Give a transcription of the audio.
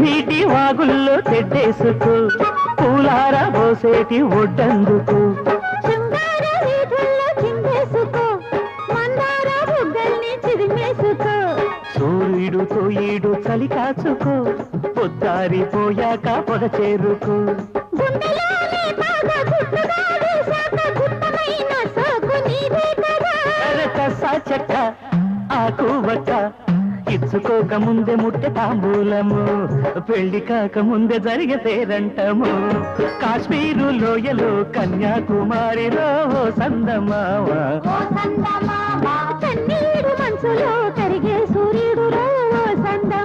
నీటి వాగుల్లో తెడ్డేసుకో పూలార పోసేటి ఒడ్డందుకు శృంగార వీధుల్లో చిందేసుకో మందార బుగ్గల్ని చిదిమేసుకో సూర్యుడుతో ఈడు చలి కాచుకో పొద్దారిపోయాక పొగ చేరుకో గుండెలోనే బాగా గుట్టుగా వేశాక గుట్టమైన సోకు నీదే కదా కసా చెక్క ఆకు వక్క ఇచ్చుకోక ముందే ముట్టె తాంబూలము పెళ్లి కాక ముందే జరిగే పేరంటము కాశ్మీరు లోయలో కన్యాకుమారిలో సందమావ కన్నీడు మనసులో కరిగే సూర్యుడులో సందమావ